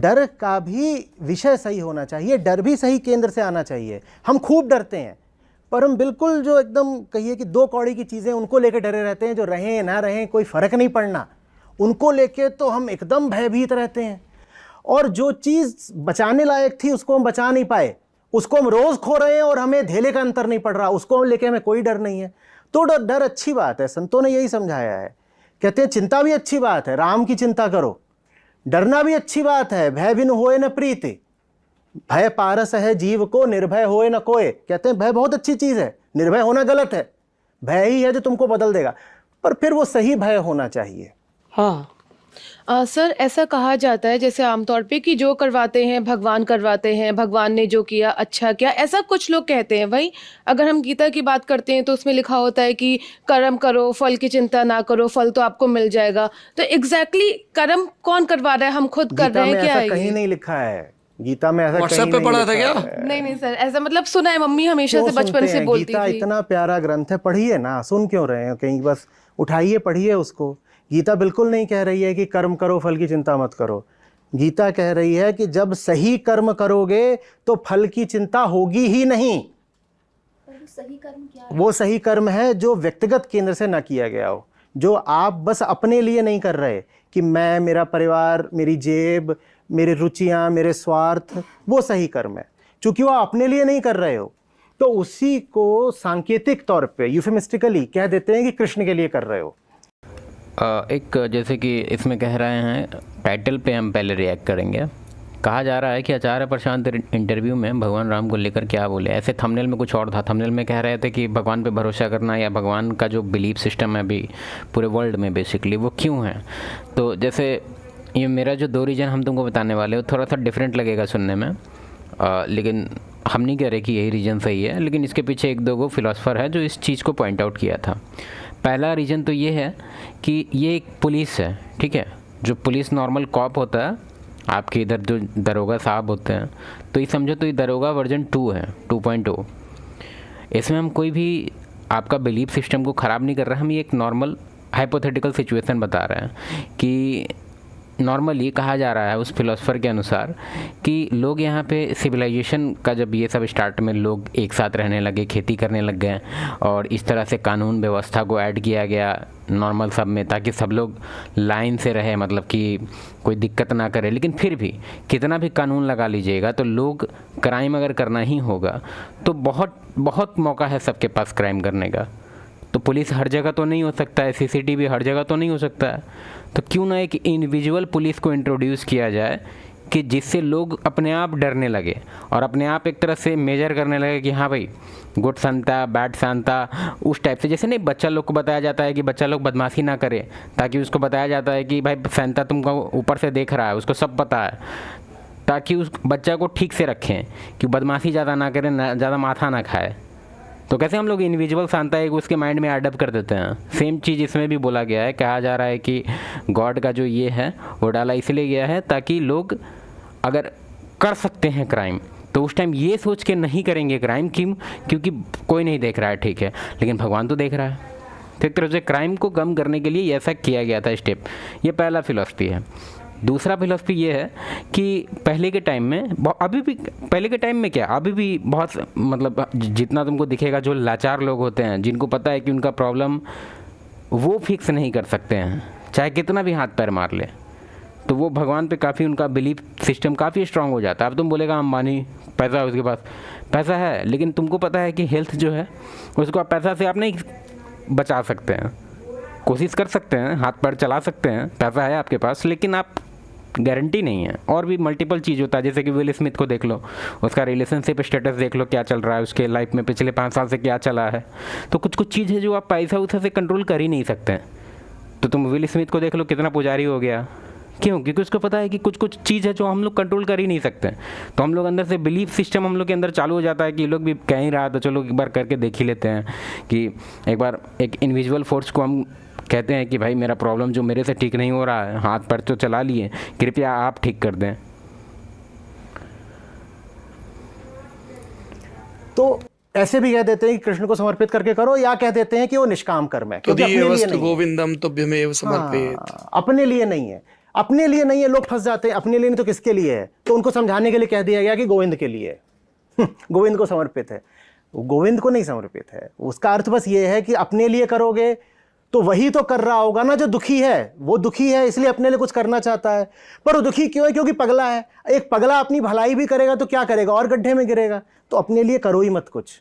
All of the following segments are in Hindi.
डर का भी विषय सही होना चाहिए, डर भी सही केंद्र से आना चाहिए। हम खूब डरते हैं, पर हम बिल्कुल जो एकदम कहिए कि दो कौड़ी की चीज़ें उनको लेकर डरे रहते हैं, जो रहें ना रहें कोई फ़र्क नहीं पड़ना, उनको लेके तो हम एकदम भयभीत रहते हैं। और जो चीज़ बचाने लायक थी उसको हम बचा नहीं पाए, उसको हम रोज़ खो रहे हैं और हमें धेले का अंतर नहीं पड़ रहा, उसको लेके हमें कोई डर नहीं है। तो डर अच्छी बात है, संतों ने यही समझाया है। कहते हैं चिंता भी अच्छी बात है, राम की चिंता करो। डरना भी अच्छी बात है, भय बिनु होए न प्रीति, भय पारस है जीव को, निर्भय होए न कोय। कहते हैं भय बहुत अच्छी चीज है, निर्भय होना गलत है, भय ही है जो तुमको बदल देगा, पर फिर वो सही भय होना चाहिए। हाँ सर, ऐसा कहा जाता है जैसे आमतौर पे कि जो करवाते हैं भगवान करवाते हैं, भगवान ने जो किया अच्छा किया, ऐसा कुछ लोग कहते हैं। वहीं अगर हम गीता की बात करते हैं तो उसमें लिखा होता है कि कर्म करो, फल की चिंता ना करो, फल तो आपको मिल जाएगा। तो एग्जैक्टली कर्म कौन करवा रहा है, हम खुद कर रहे हैं क्या? ऐसा कहीं नहीं लिखा है गीता में, ऐसा व्हाट्सएप कहीं पे नहीं पढ़ा था लिखा क्या? है। नहीं सर, ऐसा मतलब सुना है, मम्मी हमेशा से बचपन से बोलती गीता थी। इतना प्यारा ग्रंथ है, पढ़िए ना, सुन क्यों रहे हैं कहीं, बस उठाइए पढ़िए उसको। गीता बिल्कुल नहीं कह रही है कि कर्म करो फल की चिंता मत करो। गीता कह रही है कि जब सही कर्म करोगे तो फल की चिंता होगी ही नहीं। सही कर्म क्या है? वो सही कर्म है जो व्यक्तिगत केंद्र से ना किया गया हो, जो आप बस अपने लिए नहीं कर रहे कि मैं, मेरा परिवार, मेरी जेब, मेरी रुचियां, मेरे स्वार्थ, वो सही कर्म है। चूंकि वो अपने लिए नहीं कर रहे हो तो उसी को सांकेतिक तौर पे यूफेमिस्टिकली कह देते हैं कि कृष्ण के लिए कर रहे हो। एक जैसे कि इसमें कह रहे हैं, टाइटल पे हम पहले रिएक्ट करेंगे। कहा जा रहा है कि आचार्य प्रशांत इंटरव्यू में भगवान राम को लेकर क्या बोले। ऐसे थंबनेल में कुछ और था, थंबनेल में कह रहे थे कि भगवान पे भरोसा करना या भगवान का जो बिलीफ सिस्टम है अभी पूरे वर्ल्ड में बेसिकली वो क्यों है। तो जैसे ये मेरा जो 2 रीज़न हम तुमको बताने वाले हो थोड़ा सा डिफरेंट लगेगा सुनने में, लेकिन हम नहीं कह रहे कि यही रीज़न सही है, लेकिन इसके पीछे 1-2 फिलोसफर है जो इस चीज़ को पॉइंट आउट किया था। पहला रीज़न तो ये है कि ये एक पुलिस है, ठीक है, जो पुलिस नॉर्मल कॉप होता है, आपके इधर जो दरोगा साहब होते हैं, तो ये समझो तो ये दरोगा वर्जन 2 है, 2.0। इसमें हम कोई भी आपका बिलीफ सिस्टम को ख़राब नहीं कर रहे, हम ये एक नॉर्मल हाइपोथेटिकल सिचुएशन बता रहे हैं कि नॉर्मली कहा जा रहा है उस फिलोसफर के अनुसार कि लोग यहाँ पे सिविलाइजेशन का जब ये सब स्टार्ट में लोग एक साथ रहने लगे, खेती करने लग गए और इस तरह से कानून व्यवस्था को ऐड किया गया नॉर्मल सब में, ताकि सब लोग लाइन से रहे, मतलब कि कोई दिक्कत ना करे। लेकिन फिर भी कितना भी कानून लगा लीजिएगा तो लोग क्राइम अगर करना ही होगा तो बहुत बहुत मौका है सबके पास क्राइम करने का। तो पुलिस हर जगह तो नहीं हो सकता है, सीसीटीवी हर जगह तो नहीं हो सकता है, तो क्यों ना एक इंडिविजुअल पुलिस को इंट्रोड्यूस किया जाए कि जिससे लोग अपने आप डरने लगे और अपने आप एक तरह से मेजर करने लगे कि हाँ भाई गुड संता बैड संता, उस टाइप से। जैसे नहीं बच्चा लोग को बताया जाता है कि बच्चा लोग बदमाशी ना करे, ताकि उसको बताया जाता है कि भाई संता तुमको ऊपर से देख रहा है, उसको सब पता है, ताकि उस बच्चा को ठीक से रखें कि बदमाशी ज़्यादा ना करे, ज़्यादा माथा ना खाए। तो कैसे हम लोग इंडिविजुअल शांता है उसके माइंड में अडॉप्ट कर देते हैं। सेम चीज़ इसमें भी बोला गया है, कहा जा रहा है कि गॉड का जो ये है वो डाला इसलिए गया है ताकि लोग अगर कर सकते हैं क्राइम तो उस टाइम ये सोच के नहीं करेंगे क्राइम, क्योंकि कोई नहीं देख रहा है, ठीक है, लेकिन भगवान तो देख रहा है। तो एक तरफ से क्राइम को कम करने के लिए ऐसा किया गया था स्टेप। ये पहला फिलॉसफी है। दूसरा फिलॉसफी ये है कि पहले के टाइम में, अभी भी पहले के टाइम में क्या, अभी भी बहुत, मतलब जितना तुमको दिखेगा जो लाचार लोग होते हैं, जिनको पता है कि उनका प्रॉब्लम वो फिक्स नहीं कर सकते हैं, चाहे कितना भी हाथ पैर मार ले, तो वो भगवान पे काफ़ी उनका बिलीफ सिस्टम काफ़ी स्ट्रांग हो जाता है। अब तुम बोलेगा अंबानी पैसा है, उसके पास पैसा है, लेकिन तुमको पता है कि हेल्थ जो है उसको आप पैसा से आप नहीं बचा सकते हैं। कोशिश कर सकते हैं, हाथ पैर चला सकते हैं, पैसा है आपके पास, लेकिन आप गारंटी नहीं है। और भी मल्टीपल चीज़ होता है, जैसे कि विल स्मिथ को देख लो, उसका रिलेशनशिप स्टेटस देख लो, क्या चल रहा है उसके लाइफ में, पिछले 5 साल से क्या चला है। तो कुछ कुछ चीज़ है जो आप पैसा उसा से कंट्रोल कर ही नहीं सकते। तो तुम विल स्मिथ को देख लो, कितना पुजारी हो गया, क्यों? क्योंकि उसको पता है कि कुछ कुछ चीज़ है जो हम लोग कंट्रोल कर ही नहीं सकते। तो हम लोग अंदर से बिलीफ सिस्टम हम लोग के अंदर चालू हो जाता है कि ये लोग भी कह ही रहा, तो चलो एक बार करके देख ही लेते हैं। कि एक बार एक इंडिविजुअल फोर्स को हम कहते हैं कि भाई मेरा प्रॉब्लम जो मेरे से ठीक नहीं हो रहा है, हाथ पैर तो चला लिए, कृपया आप ठीक कर दें। तो ऐसे भी कह देते हैं कि कृष्ण को समर्पित करके करो, या कह देते हैं कि वो निष्काम कर्म है, क्योंकि अपने लिए नहीं है। गोविंदम तुभ्यमेव समर्पयेत्। अपने लिए नहीं है। अपने लिए नहीं है, लोग फंस जाते हैं, अपने लिए नहीं तो किसके लिए है? तो उनको समझाने के लिए कह दिया गया कि गोविंद के लिए है। गोविंद को समर्पित है। गोविंद को नहीं समर्पित है। उसका अर्थ बस ये है कि अपने लिए करोगे तो वही तो कर रहा होगा ना जो दुखी है। वो दुखी है इसलिए अपने लिए कुछ करना चाहता है, पर वो दुखी क्यों है? क्योंकि पगला है। एक पगला अपनी भलाई भी करेगा तो क्या करेगा? और गड्ढे में गिरेगा। तो अपने लिए करो ही मत कुछ।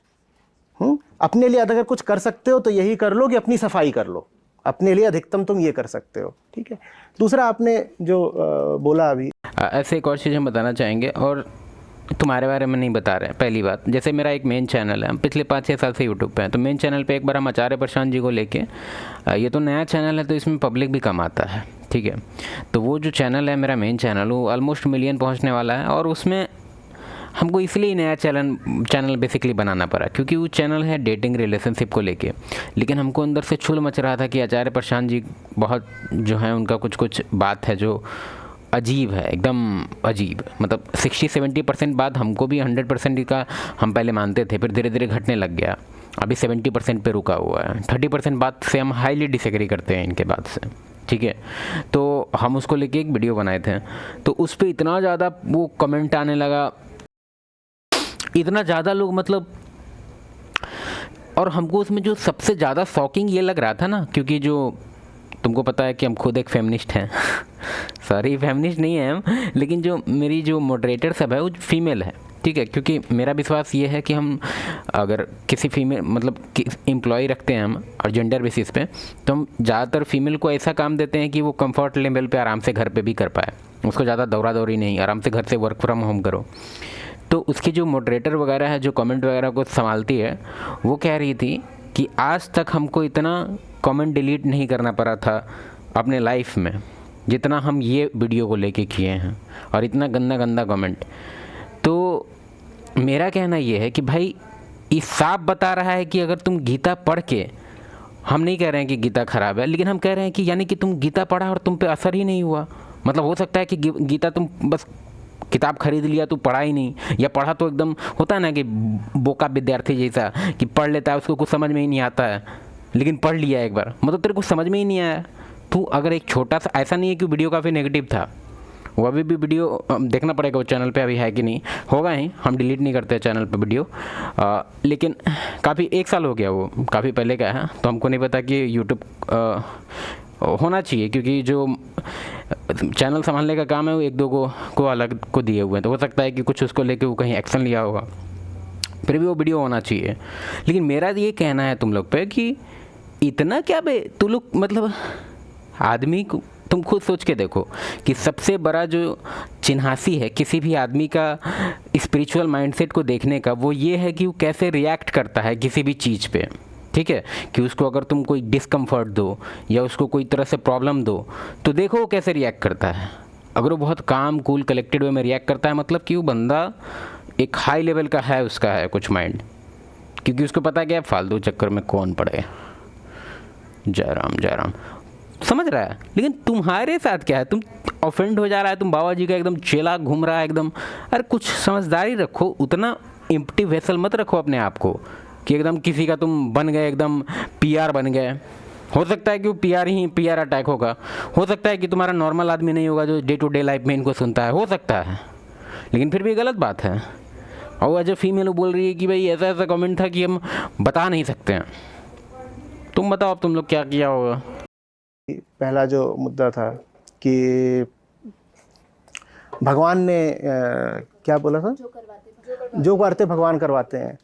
अपने लिए अगर कुछ कर सकते हो तो यही कर लो कि अपनी सफाई कर लो। अपने लिए अधिकतम तुम ये कर सकते हो, ठीक है। दूसरा आपने जो बोला अभी, ऐसे एक और चीज़ हम बताना चाहेंगे और तुम्हारे बारे में नहीं बता रहे हैं। पहली बात, जैसे मेरा एक मेन चैनल है, हम पिछले 5-6 साल से यूट्यूब पे हैं, तो मेन चैनल पे एक बार हम आचार्य प्रशांत जी को लेके, ये तो नया चैनल है तो इसमें पब्लिक भी कम आता है, ठीक है। तो वो जो चैनल है मेरा मेन चैनल, वो ऑलमोस्ट मिलियन पहुंचने वाला है और उसमें हमको इसलिए नया चैनल बेसिकली बनाना पड़ा क्योंकि वो चैनल है डेटिंग रिलेशनशिप को लेके। लेकिन हमको अंदर से छुल मच रहा था कि आचार्य प्रशांत जी बहुत जो है उनका कुछ बात है जो अजीब है, एकदम अजीब। मतलब 60-70% बात हमको भी 100% का हम पहले मानते थे, फिर धीरे धीरे घटने लग गया, अभी 70% पे रुका हुआ है। 30% बात से हम हाईली डिसएग्री करते हैं इनके बात से, ठीक है। तो हम उसको लेके एक वीडियो बनाए थे, तो उस पर इतना ज़्यादा वो कमेंट आने लगा, इतना ज़्यादा लोग, मतलब, और हमको उसमें जो सबसे ज़्यादा शॉकिंग ये लग रहा था ना, क्योंकि जो तुमको पता है कि हम खुद एक फेमिनिस्ट हैं सॉरी फेमिनिस्ट नहीं है हम, लेकिन जो मेरी जो मॉडरेटर सब है वो फीमेल है, ठीक है। क्योंकि मेरा विश्वास ये है कि हम अगर किसी फीमेल मतलब एम्प्लॉय रखते हैं हम और जेंडर बेसिस पे, तो हम ज़्यादातर फीमेल को ऐसा काम देते हैं कि वो कंफर्ट लेवल पे आराम से घर पे भी कर पाए, उसको ज़्यादा दौड़ा दौड़ी नहीं, आराम से घर से वर्क फ्रॉम होम करो। तो उसकी जो मॉडरेटर वगैरह है, जो कमेंट वगैरह को संभालती है, वो कह रही थी कि आज तक हमको इतना कमेंट डिलीट नहीं करना पड़ा था अपने लाइफ में जितना हम ये वीडियो को लेके किए हैं, और इतना गंदा गंदा कमेंट। तो मेरा कहना ये है कि भाई ये साफ बता रहा है कि अगर तुम गीता पढ़ के, हम नहीं कह रहे हैं कि गीता ख़राब है, लेकिन हम कह रहे हैं कि यानी कि तुम गीता पढ़ा और तुम पे असर ही नहीं हुआ। मतलब हो सकता है कि गीता तुम बस किताब खरीद लिया, तो पढ़ा ही नहीं, या पढ़ा तो एकदम होता है ना कि बोका विद्यार्थी जैसा कि पढ़ लेता है, उसको कुछ समझ में ही नहीं आता है, लेकिन पढ़ लिया एक बार, मतलब तेरे को समझ में ही नहीं आया। तो अगर एक छोटा सा, ऐसा नहीं है कि वीडियो काफ़ी नेगेटिव था, वो अभी भी वीडियो देखना पड़ेगा वो चैनल पे अभी है कि नहीं, होगा ही, हम डिलीट नहीं करते चैनल पे वीडियो, लेकिन काफ़ी 1 साल हो गया, वो काफ़ी पहले का है, तो हमको नहीं पता कि यूट्यूब होना चाहिए, क्योंकि जो चैनल संभालने का काम है वो 1-2 को अलग को दिए हुए हैं, तो हो सकता है कि कुछ उसको लेके वो कहीं एक्शन लिया होगा, फिर भी वो वीडियो होना चाहिए। लेकिन मेरा ये कहना है तुम लोग पे कि इतना क्या बे तुम लोग, मतलब आदमी को तुम खुद सोच के देखो कि सबसे बड़ा जो चिन्हासी है किसी भी आदमी का स्पिरिचुअल माइंडसेट को देखने का, वो ये है कि वो कैसे रिएक्ट करता है किसी भी चीज़ पे, ठीक है। कि उसको अगर तुम कोई डिस्कम्फर्ट दो या उसको कोई तरह से प्रॉब्लम दो, तो देखो वो कैसे रिएक्ट करता है। अगर वो बहुत काम कूल कलेक्टेड वे में रिएक्ट करता है, मतलब कि वो बंदा एक हाई लेवल का है, उसका है कुछ माइंड, क्योंकि उसको पता है कि फालतू चक्कर में कौन पड़े, जय राम जय राम, समझ रहा है। लेकिन तुम्हारे साथ क्या है, तुम ऑफेंड हो जा रहा है, तुम बाबा जी का एकदम चेला घूम रहा है एकदम। अरे कुछ समझदारी रखो, उतना एम्प्टी वेसल मत रखो अपने आप को कि एकदम किसी का तुम बन गए, एकदम पीआर बन गए। हो सकता है कि वो पीआर अटैक होगा, हो सकता है कि तुम्हारा नॉर्मल आदमी नहीं होगा जो डे टू डे लाइफ में इनको सुनता है, हो सकता है, लेकिन फिर भी गलत बात है। और एज ए फीमेल बोल रही है कि भाई ऐसा ऐसा कमेंट था कि हम बता नहीं सकते हैं। तुम बताओ अब तुम लोग क्या किया होगा। पहला जो मुद्दा था कि भगवान ने क्या बोला था, जो करते भगवान करवाते हैं।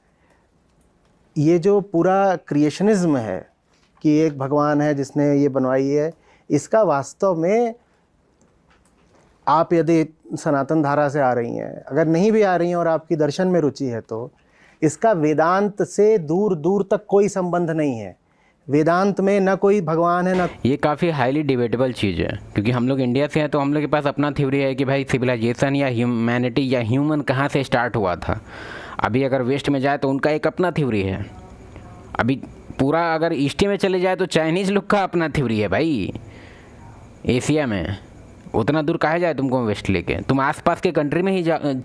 ये जो पूरा क्रिएशनिज्म है कि एक भगवान है जिसने ये बनवाई है, इसका वास्तव में आप यदि सनातन धारा से आ रही हैं, अगर नहीं भी आ रही हैं और आपकी दर्शन में रुचि है, तो इसका वेदांत से दूर दूर तक कोई संबंध नहीं है। वेदांत में ना कोई भगवान है ना। ये काफ़ी हाईली डिबेटेबल चीज़ है, क्योंकि हम लोग इंडिया से हैं तो हम लोग के पास अपना थ्योरी है कि भाई सिविलाइजेशन या ह्यूमैनिटी या ह्यूमन कहाँ से स्टार्ट हुआ था। अभी अगर वेस्ट में जाए तो उनका एक अपना थ्योरी है, अभी पूरा अगर ईस्ट में चले जाए तो चाइनीज़ लोग का अपना थ्योरी है भाई। एशिया में उतना दूर काहे जाए तुमको वेस्ट लेके? तुम आसपास के कंट्री में ही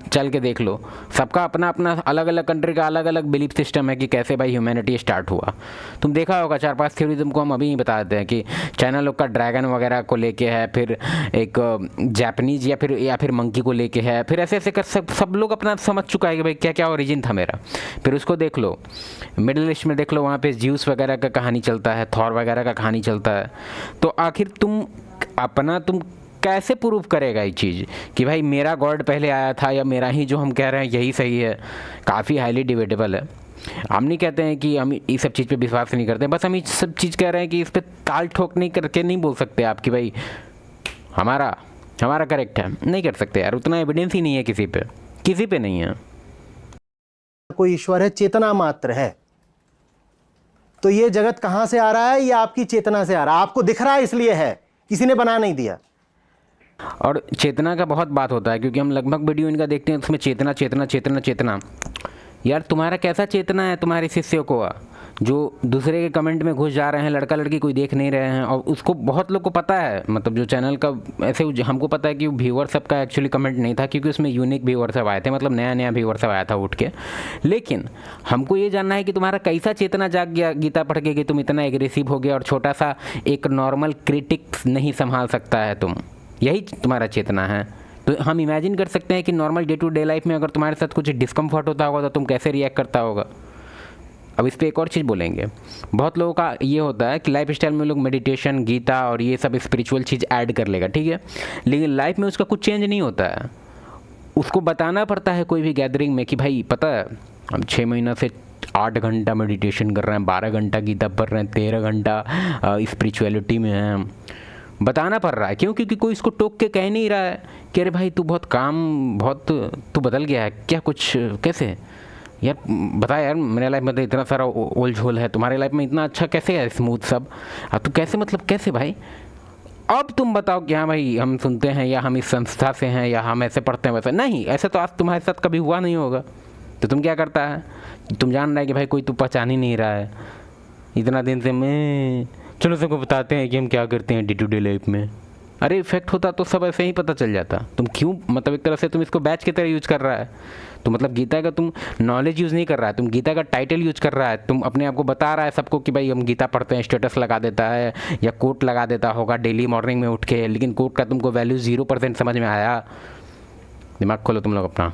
चल के देख लो, सबका अपना अपना अलग अलग कंट्री का अलग अलग बिलीफ सिस्टम है कि कैसे भाई ह्यूमैनिटी स्टार्ट हुआ। तुम देखा होगा 4-5 थ्योरी तुमको हम अभी ही बता देते हैं कि चाइना लोग का ड्रैगन वगैरह को लेके है, फिर एक जापानीज या फिर मंकी को लेके है, फिर ऐसे ऐसे कर सब लोग अपना समझ चुका है कि भाई क्या क्या ओरिजिन था मेरा। फिर उसको देख लो, मिडिल ईस्ट में देख लो, वहाँ पे ज्यूस वगैरह का कहानी चलता है, थॉर वगैरह का कहानी चलता है। तो आखिर तुम कैसे प्रूव करेगा ये चीज़ कि भाई मेरा गॉड पहले आया था या मेरा ही जो हम कह रहे हैं यही सही है? काफ़ी हाईली डिबेटेबल है। हम नहीं कहते हैं कि हम इस सब चीज़ पे विश्वास नहीं करते, बस हम इस सब चीज़ कह रहे हैं कि इस पर ताल ठोक नहीं करके नहीं बोल सकते आप कि भाई हमारा करेक्ट है। नहीं कर सकते यार, उतना एविडेंस ही नहीं है किसी पे नहीं है। कोई ईश्वर है, चेतना मात्र है। तो ये जगत कहाँ से आ रहा है? ये आपकी चेतना से आ रहा है। आपको दिख रहा है इसलिए है, किसी ने बना नहीं दिया। और चेतना का बहुत बात होता है, क्योंकि हम लगभग वीडियो इनका देखते हैं उसमें चेतना चेतना चेतना चेतना। यार तुम्हारा कैसा चेतना है तुम्हारे शिष्यों को जो दूसरे के कमेंट में घुस जा रहे हैं, लड़का लड़की कोई देख नहीं रहे हैं? और उसको बहुत लोग को पता है, मतलब जो चैनल का ऐसे हमको पता है कि व्यूअर सब का एक्चुअली कमेंट नहीं था, क्योंकि उसमें यूनिक व्यूअर सब आए थे, मतलब नया व्यूअर सब आया था उठ के। लेकिन हमको ये जानना है कि तुम्हारा कैसा चेतना जाग गया गीता पढ़ के कि तुम इतना एग्रेसिव हो गया और छोटा सा एक नॉर्मल क्रिटिक्स नहीं संभाल सकता है तुम, यही तुम्हारा चेतना है। तो हम इमेजिन कर सकते हैं कि normal day to day life में अगर तुम्हारे साथ कुछ डिस्कम्फर्ट होता होगा तो तुम कैसे रिएक्ट करता होगा। अब इस पर एक और चीज़ बोलेंगे, बहुत लोगों का ये होता है कि लाइफ स्टाइल में लोग मेडिटेशन, गीता और ये सब स्पिरिचुअल चीज़ ऐड कर लेगा, ठीक है, लेकिन लाइफ में उसका कुछ चेंज नहीं होता है। उसको बताना पड़ता है कोई भी गैदरिंग में कि भाई पता है हम 6 महीना से 8 घंटा मेडिटेशन कर रहे हैं, 12 घंटा गीता पढ़ रहे हैं, 13 घंटा स्पिरिचुअलिटी में हैं हम। बताना पड़ रहा है, क्यों? क्योंकि कोई इसको टोक के कह नहीं रहा है कि अरे भाई तू बहुत तू बदल गया है क्या, कुछ कैसे यार बता यार, मेरे लाइफ में तो इतना सारा ओल झोल है, तुम्हारे लाइफ में इतना अच्छा कैसे है, स्मूथ सब। अब तो कैसे, मतलब कैसे भाई? अब तुम बताओ कि हाँ भाई हम सुनते हैं या हम इस संस्था से हैं या हम ऐसे पढ़ते हैं वैसे नहीं, ऐसे तो आज तुम्हारे साथ कभी हुआ नहीं होगा। तो तुम क्या करता है, तुम जान रहा है कि भाई कोई तू पहचान ही नहीं रहा है इतना दिन से। मैं चलो सबको बताते हैं कि हम क्या करते हैं डे टू डे लाइफ में। अरे इफेक्ट होता तो सब ऐसे ही पता चल जाता। तुम क्यों, मतलब एक तरह से तुम इसको बैच की तरह यूज कर रहा है। तो मतलब गीता का तुम नॉलेज यूज़ नहीं कर रहा है, तुम गीता का टाइटल यूज कर रहा है। तुम अपने आप को बता रहा है सबको कि भाई हम गीता पढ़ते हैं, स्टेटस लगा देता है या कोट लगा देता होगा डेली मॉर्निंग में उठ के, लेकिन कोट का तुमको वैल्यू 0% समझ में आया? दिमाग खोलो तुम लोग अपना।